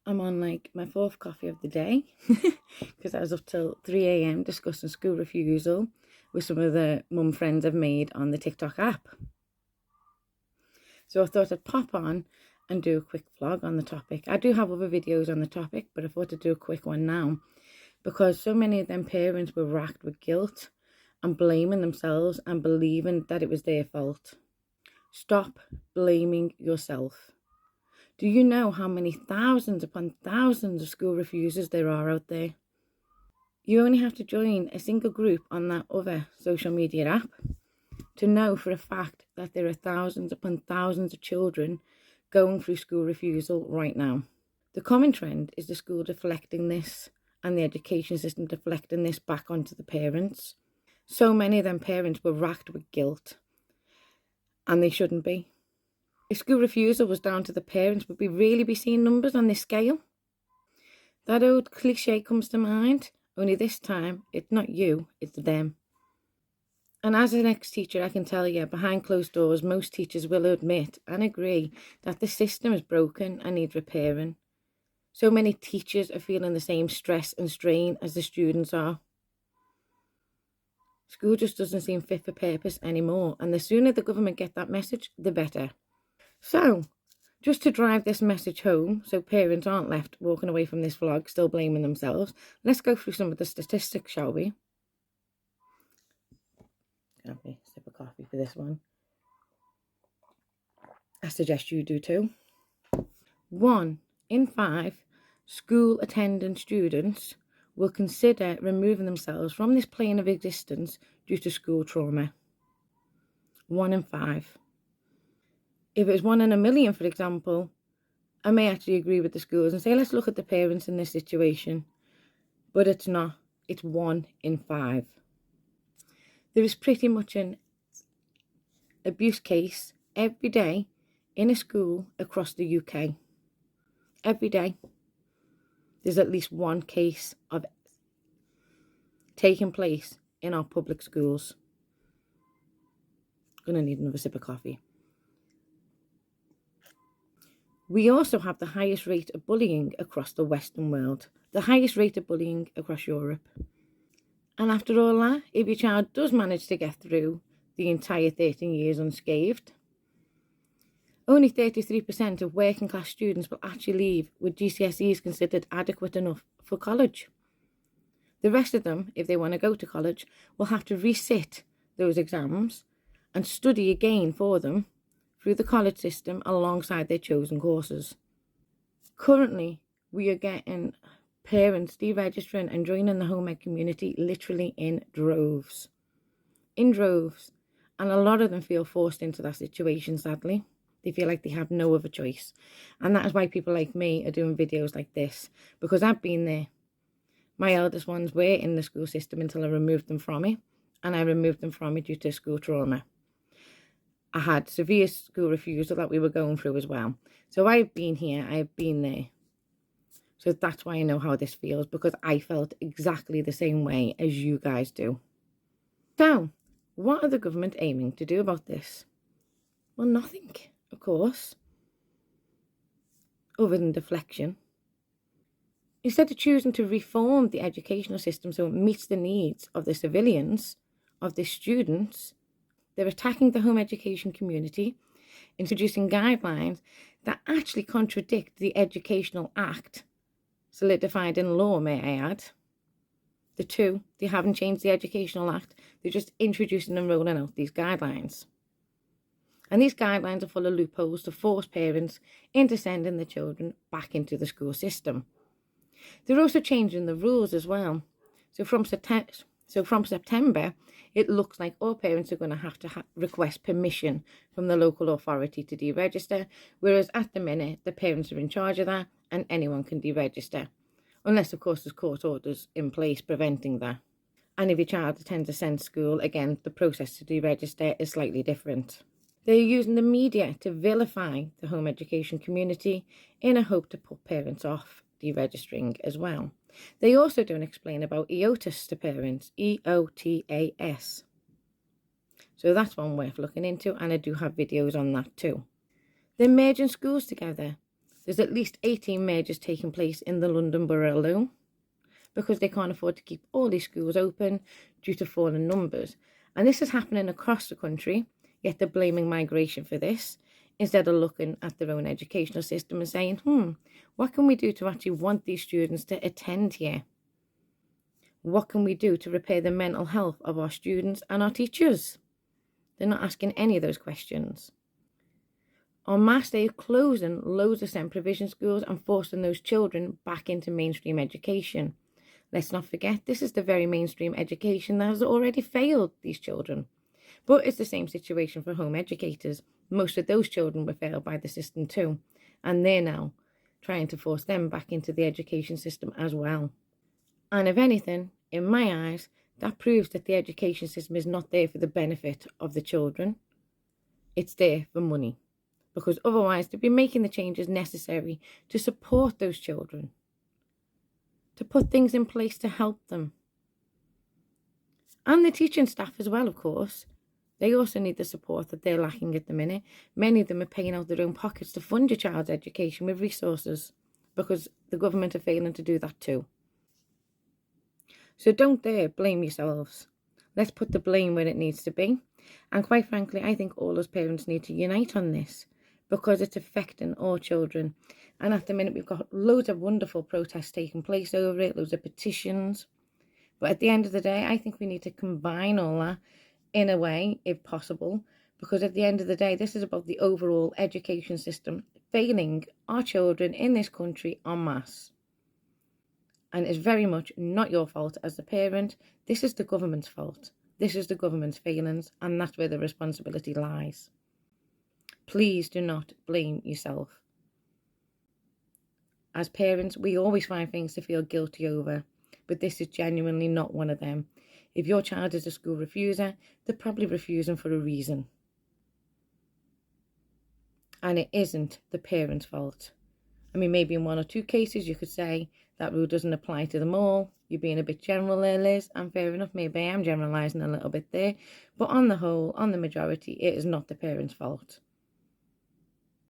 I'm on like my fourth coffee of the day because I was up till 3 a.m. discussing school refusal with some of the mum friends I've made on the TikTok app. So I thought I'd pop on and do a quick vlog on the topic. I do have other videos on the topic, but I thought I'd do a quick one now because so many of them parents were racked with guilt and blaming themselves and believing that it was their fault. Stop blaming yourself. Do you know how many thousands upon thousands of school refusers there are out there? You only have to join a single group on that other social media app to know for a fact that there are thousands upon thousands of children going through school refusal right now. The common trend is the school deflecting this and the education system deflecting this back onto the parents. So many of them parents were racked with guilt, and they shouldn't be. If school refusal was down to the parents, would we really be seeing numbers on this scale? That old cliche comes to mind, only this time it's not you, it's them. And as an ex-teacher, I can tell you, behind closed doors, most teachers will admit and agree that the system is broken and needs repairing. So many teachers are feeling the same stress and strain as the students are. School just doesn't seem fit for purpose anymore, and the sooner the government get that message, the better. So, just to drive this message home, so parents aren't left walking away from this vlog still blaming themselves, let's go through some of the statistics, shall we? Have a sip of coffee for this one. I suggest you do too. 1 in 5 school attending students will consider removing themselves from this plane of existence due to school trauma. 1 in 5. If it's 1 in a million, for example, I may actually agree with the schools and say, let's look at the parents in this situation. But it's not. It's 1 in 5. There is pretty much an abuse case every day in a school across the UK. Every day. There's at least one case of taking place in our public schools. Gonna need another sip of coffee. We also have the highest rate of bullying across the Western world, the highest rate of bullying across Europe. And after all that, if your child does manage to get through the entire 13 years unscathed, only 33% of working class students will actually leave with GCSEs considered adequate enough for college. The rest of them, if they want to go to college, will have to resit those exams and study again for them through the college system alongside their chosen courses. Currently, we are getting parents deregistering and joining the home ed community literally in droves. In droves. And a lot of them feel forced into that situation, sadly. They feel like they have no other choice. And that is why people like me are doing videos like this, because I've been there. My eldest ones were in the school system until I removed them from it, and I removed them from it due to school trauma. I had severe school refusal that we were going through as well. So I've been here, I've been there. So that's why I know how this feels, because I felt exactly the same way as you guys do. So, what are the government aiming to do about this? Well, nothing, of course, other than deflection. Instead of choosing to reform the educational system so it meets the needs of the civilians, of the students, they're attacking the home education community, introducing guidelines that actually contradict the Educational Act, solidified in law, may I add. They haven't changed the Educational Act, they're just introducing and rolling out these guidelines. And these guidelines are full of loopholes to force parents into sending their children back into the school system. They're also changing the rules as well. So from September, it looks like all parents are going to have to request permission from the local authority to deregister, whereas at the minute, the parents are in charge of that and anyone can deregister. Unless, of course, there's court orders in place preventing that. And if your child attends a SEND school, again, the process to deregister is slightly different. They're using the media to vilify the home education community in a hope to put parents off deregistering as well. They also don't explain about EOTAS to parents, EOTAS. So that's one worth looking into, and I do have videos on that too. They're merging schools together. There's at least 18 mergers taking place in the London Borough alone because they can't afford to keep all these schools open due to falling numbers. And this is happening across the country, yet they're blaming migration for this instead of looking at their own educational system and saying, what can we do to actually want these students to attend here? What can we do to repair the mental health of our students and our teachers? They're not asking any of those questions. En masse, they're closing loads of SEND provision schools and forcing those children back into mainstream education. Let's not forget, this is the very mainstream education that has already failed these children. But it's the same situation for home educators. Most of those children were failed by the system too, and they're now trying to force them back into the education system as well. And if anything, in my eyes, that proves that the education system is not there for the benefit of the children. It's there for money, because otherwise they'd be making the changes necessary to support those children, to put things in place to help them. And the teaching staff as well, of course. They also need the support that they're lacking at the minute. Many of them are paying out their own pockets to fund your child's education with resources because the government are failing to do that too. So don't dare blame yourselves. Let's put the blame where it needs to be. And quite frankly, I think all us parents need to unite on this because it's affecting all children. And at the minute, we've got loads of wonderful protests taking place over it, loads of petitions. But at the end of the day, I think we need to combine all that in a way, if possible, because at the end of the day, this is about the overall education system failing our children in this country en masse. And it's very much not your fault as the parent. This is the government's fault. This is the government's failings, and that's where the responsibility lies. Please do not blame yourself. As parents, we always find things to feel guilty over, but this is genuinely not one of them. If your child is a school refuser, they're probably refusing for a reason. And it isn't the parent's fault. I mean, maybe in one or two cases you could say that rule doesn't apply to them all. You're being a bit general there, Liz, and fair enough, maybe I am generalising a little bit there. But on the whole, on the majority, it is not the parent's fault.